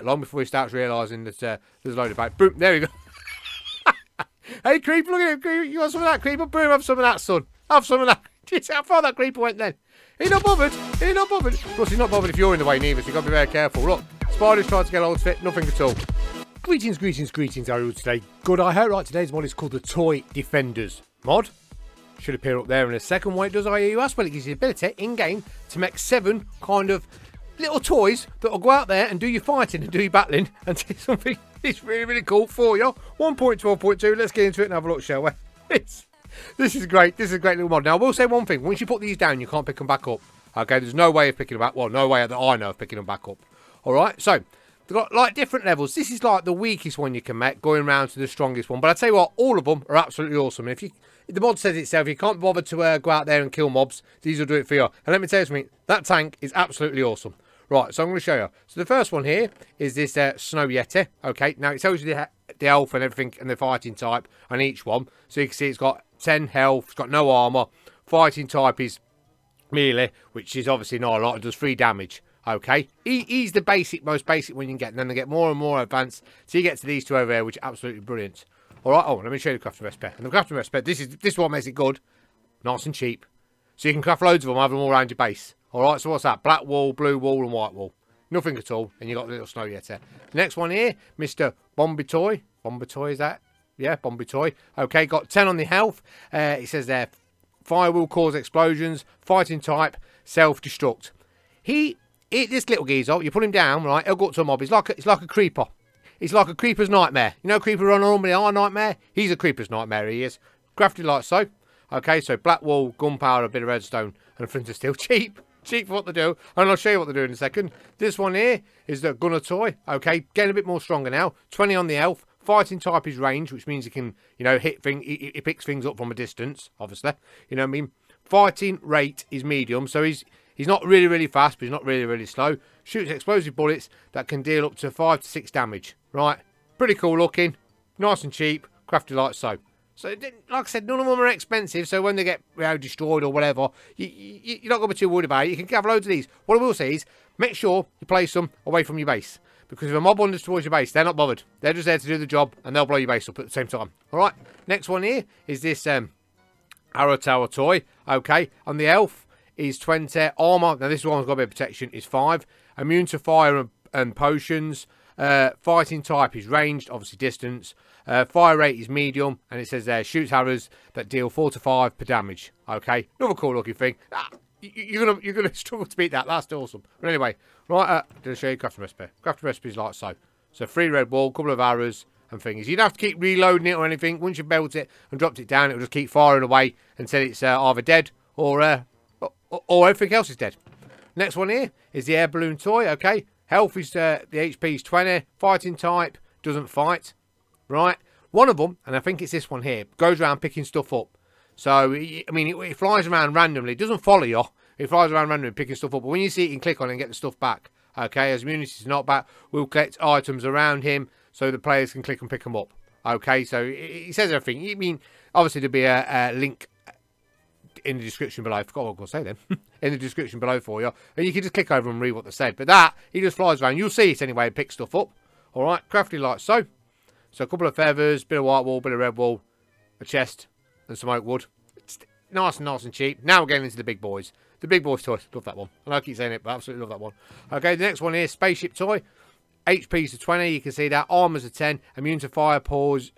long before he starts realising that there's a load of bait. Boom, there we go. Hey, Creeper, look at him. Creeper, you want some of that, Creeper? Boom, have some of that, son. Have some of that. Do you see how far that Creeper went then? He's not bothered. He's not bothered. Plus, he's not bothered if you're in the way neither, so you've got to be very careful. Look, Spider's trying to get hold of it. Nothing at all. Greetings, greetings, greetings, how are you today? Good, I hope. Right, today's mod is called the Toy Defenders Mod. Should appear up there in a second. What it does, I hear you ask? Well, it gives you the ability in-game to make 7 kind of little toys that will go out there and do your fighting and do your battling and do something it's really, really cool for you. 1.12.2, let's get into it and have a look, shall we? This is great. This is a great little mod. Now, I will say one thing. Once you put these down, you can't pick them back up. Okay, there's no way of picking them back. Well, no way that I know of picking them back up. All right, so they've got like different levels. This is like the weakest one you can make, going around to the strongest one. But I tell you what, all of them are absolutely awesome. And if the mod says itself, you can't bother to go out there and kill mobs, these will do it for you. And let me tell you something, that tank is absolutely awesome. Right, so I'm going to show you. So the first one here is this Snow Yeti. Okay, now it tells you the health and everything and the fighting type on each one. So you can see it's got 10 health, it's got no armour. Fighting type is melee, which is obviously not a lot. It does 3 damage. Okay, he's the basic, most basic one you can get. And then they get more and more advanced. So you get to these two over here, which are absolutely brilliant. All right, let me show you the crafting recipe. And the crafting recipe, this is what makes it good. Nice and cheap. So you can craft loads of them, have them all around your base. Alright, so what's that? Black wool, blue wool and white wool. Nothing at all. And you got the little Snow Yeti. The next one here, Mr. Bombitoy. Bombitoy, is that? Yeah, Bombitoy. Okay, got 10 on the health. It says there, fire will cause explosions, fighting type, self-destruct. This little geezer, you put him down, right, he'll go up to a mob. It's like a creeper. It's like a creeper's nightmare. You know creeper run normally our nightmare? He's a creeper's nightmare, he is. Crafted like so. Okay, so black wool, gunpowder, a bit of redstone, and a flint of steel. Cheap. Cheap for what they do, and I'll show you what they do in a second. This one here is the Gunner Toy. Okay, getting a bit more stronger now. 20 on the health. Fighting type is range, which means he can, you know, hit things. He picks things up from a distance, obviously. You know what I mean? Fighting rate is medium, so he's not really, really fast, but he's not really, really slow. Shoots explosive bullets that can deal up to 5 to 6 damage. Right, pretty cool looking, nice and cheap, crafted like so. So, like I said, none of them are expensive, so when they get destroyed or whatever, you're not going to be too worried about it. You can have loads of these. What I will say is, make sure you place them away from your base. Because if a mob wanders towards your base, they're not bothered. They're just there to do the job, and they'll blow your base up at the same time. Alright, next one here is this Arrow Tower Toy. Okay, on the health is 20. Armour, now this one's got a bit of protection, is 5. Immune to fire and potions. Fighting type is ranged, obviously distance. Fire rate is medium, and it says there shoots arrows that deal 4 to 5 per damage. Okay, another cool looking thing. You're gonna struggle to beat that. That's awesome. But anyway, right, I'm gonna show you crafting recipe. Crafting recipe is like so. So 3 red wool, couple of arrows and things. You don't have to keep reloading it or anything. Once you've built it and dropped it down, it'll just keep firing away until it's either dead or everything else is dead. Next one here is the air balloon toy. Okay, health is the HP is 20. Fighting type doesn't fight. Right, one of them, and I think it's this one here, goes around picking stuff up. So, I mean, it flies around randomly. It doesn't follow you. It flies around randomly picking stuff up. But when you see it, you can click on it and get the stuff back. Okay, as immunity is not back, we'll collect items around him so the players can click and pick them up. Okay, so it says everything. I mean, obviously there'll be a link in the description below. I forgot what I was going to say then. In the description below for you. And you can just click over and read what they said. But that, he just flies around. You'll see it anyway and pick stuff up. All right, crafted like so. So a couple of feathers, bit of white wool, bit of red wool, a chest, and some oak wood. It's nice and cheap. Now we're getting into the big boys. The big boys toy. Love that one. I know I keep saying it, but I absolutely love that one. Okay, the next one here, spaceship toy. HP's to 20. You can see that. Armor's a 10. Immune to fire, potions.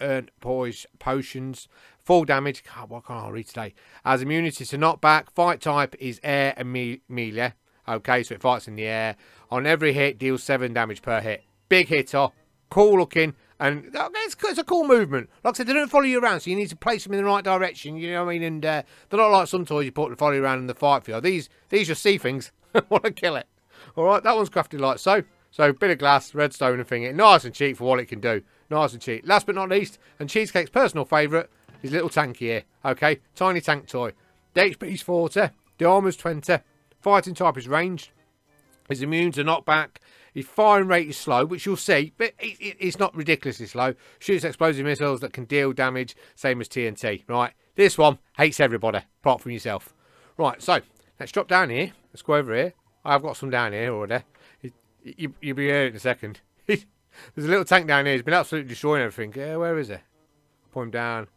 Full damage. God, what can't I read today? Has immunity to knockback. Fight type is air and melee. Okay, so it fights in the air. On every hit, deals 7 damage per hit. Big hitter. Cool looking. And it's a cool movement. Like I said, they don't follow you around, so you need to place them in the right direction. You know what I mean? And they're not like some toys you put to follow you around in the fight for you. These just see things. Want to kill it. All right, that one's crafted like so. So, bit of glass, redstone and thing. Nice and cheap for what it can do. Nice and cheap. Last but not least, and Cheesecake's personal favourite, is little tanky here. Okay, tiny tank toy. The HP's 40. The armour's 20. Fighting type is ranged. He's immune to knockback. His firing rate is slow, which you'll see, but it's not ridiculously slow. Shoots explosive missiles that can deal damage, same as TNT. Right, this one hates everybody, apart from yourself. Right, so let's drop down here. Let's go over here. I've got some down here already. You'll be here in a second. There's a little tank down here. He's been absolutely destroying everything. Where is he? I'll put him down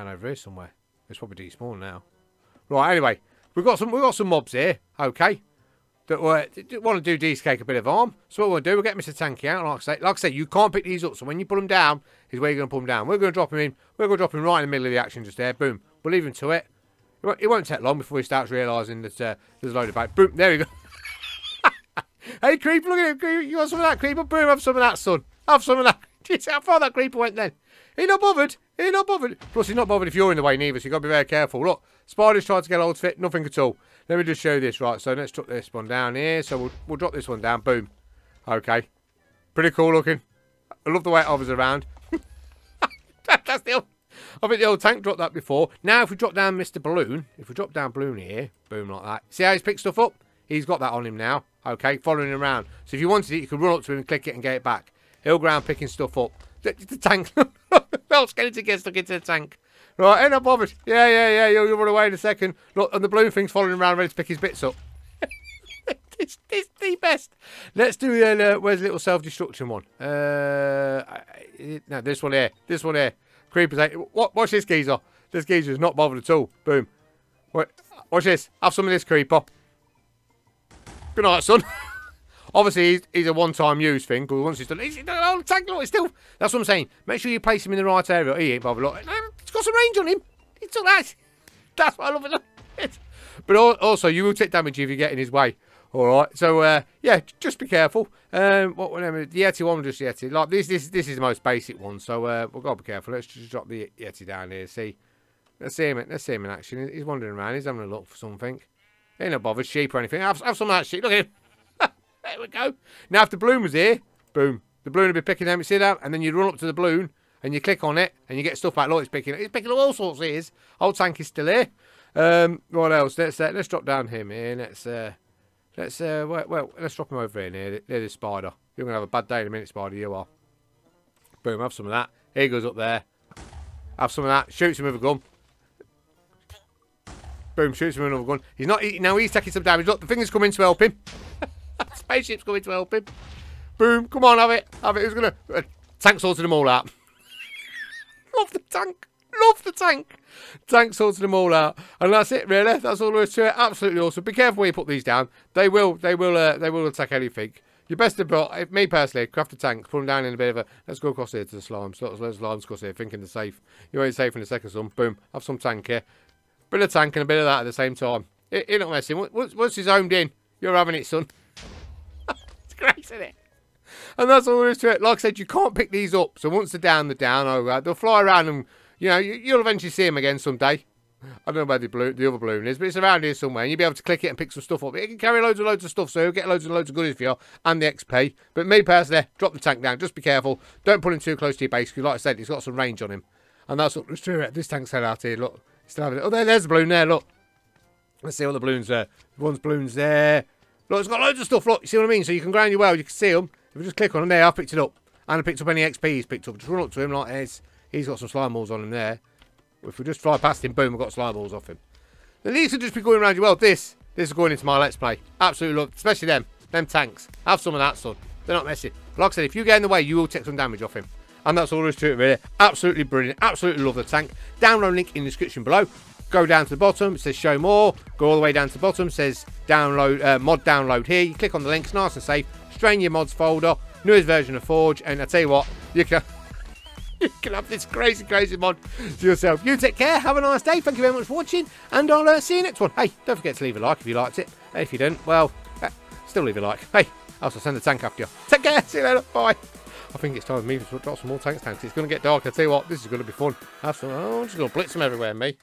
over here somewhere. It's probably despawned now. Right, anyway. We've got some mobs here, okay, that want to do Cheesecake a bit of harm. So what we'll do, we'll get Mr. Tanky out. Like I say, you can't pick these up. So when you put them down, is where you're going to put them down. We're going to drop him in. We're going to drop him right in the middle of the action just there. Boom. We'll leave him to it. It won't take long before he starts realising that there's a load of bait. Boom. There we go. Hey, Creeper, look at him. You want some of that, Creeper? Boom, have some of that, son. Have some of that. Do you see how far that Creeper went then? He's not bothered. He's not bothered. Plus, he's not bothered if you're in the way neither, so you've got to be very careful. Look, Spider's tried to get hold of it. Nothing at all. Let me just show you this. Right, so let's drop this one down here. So we'll drop this one down. Boom. Okay. Pretty cool looking. I love the way it hovers around. That's the old... I think the old tank dropped that before. Now, if we drop down Mr. Balloon, if we drop down Balloon here, boom, like that. See how he's picked stuff up? He's got that on him now, okay, following him around. So if you wanted it, you could run up to him and click it and get it back. He'll go around picking stuff up. The tank, well, skeleton gets stuck into the tank. Right, ain't not bothered. Yeah, you'll run away in a second. Look, and the Balloon thing's following him around ready to pick his bits up. It's the best. Let's do the, where's the little self-destruction one? No, this one here. This one here. Creepers. Watch this geezer. This geezer's not bothered at all. Boom. Watch this. Have some of this, Creeper. Good night, son. Obviously, he's a one-time use thing, but once he's done, oh, tank, look, it's still. That's what I'm saying. Make sure you place him in the right area. He ain't bothered. Look, he's got some range on him. He took that. That's what I love it. But also, you will take damage if you get in his way. All right. So yeah, just be careful. The Yeti one, just Yeti. Like this is the most basic one. So we've got to be careful. Let's just drop the Yeti down here. See, let's see him in action. He's wandering around. He's having a look for something. He ain't not bothered, sheep or anything. Have some of that shit. Look at him. There we go. Now, if the Balloon was here, boom, the Balloon would be picking them. You see that? And then you'd run up to the Balloon and you click on it and you get stuff back. Look, it's picking up all sorts of ears. Old tank is still here. What else? Let's drop down him here. Let's drop him over here near this spider. You're gonna have a bad day in a minute, Spider. You are. Boom. Have some of that. Here he goes up there. Have some of that. Shoots him with a gun. Boom. Shoots him with another gun. He's not eating now. He's taking some damage. Look, the thing is coming to help him. Spaceship's coming to help him. Boom. Come on, have it. Have it. Who's gonna? Tank sorted them all out. Love the tank. Love the tank. Tank sorted them all out, and that's it. Really, that's all there is to it. Absolutely awesome. Be careful when you put these down. They will attack anything. Your best of if me personally, craft a tank, put them down in a bit of a. Let's go across here to the slimes. Lots of slimes across here, thinking they're safe. You ain't safe in a second, son. Boom. Have some tank here. Bit of tank and a bit of that at the same time. You're not messing. Once he's homed in, you're having it, son. It's great, isn't it? And that's all there is to it. Like I said, you can't pick these up. So once they're down, Oh, right. They'll fly around and, you know, you'll eventually see them again someday. I don't know where the other balloon is, but it's around here somewhere. And you'll be able to click it and pick some stuff up. It can carry loads and loads of stuff, so you'll get loads and loads of goodies for you and the XP. But me personally, drop the tank down. Just be careful. Don't put him too close to your base, because like I said, he's got some range on him. And that's what there's to it. This tank's head out here. Look. Still having it. Oh, there's the balloon there. Look. Let's see all the balloons there. One's balloons there. Look, it's got loads of stuff. Look, you see what I mean? So you can ground you well. You can see them. If you just click on them there, I've picked it up. And I picked up any XP he's picked up. Just run up to him like this. He's got some slime balls on him there. If we just fly past him, boom, we've got slime balls off him. Then these will just be going around you well. This is going into my Let's Play. Absolutely love, especially them tanks. Have some of that, son. They're not messy. Like I said, if you get in the way, you will take some damage off him. And that's all there is to it, really. Absolutely brilliant. Absolutely love the tank. Download link in the description below. Go down to the bottom, it says show more. Go all the way down to the bottom, it says download, mod download here. You click on the link, it's nice and safe. Strain your mods folder, newest version of Forge, and I tell you what, you can have this crazy mod to yourself. You take care, have a nice day, thank you very much for watching, and I'll see you next one. Hey, don't forget to leave a like if you liked it. If you didn't, well, still leave a like. Hey, I'll also send the tank after you. Take care, see you later, bye. I think it's time for me to drop some more tanks. It's going to get dark. I tell you what, this is going to be fun. I'm just going to blitz them everywhere, me.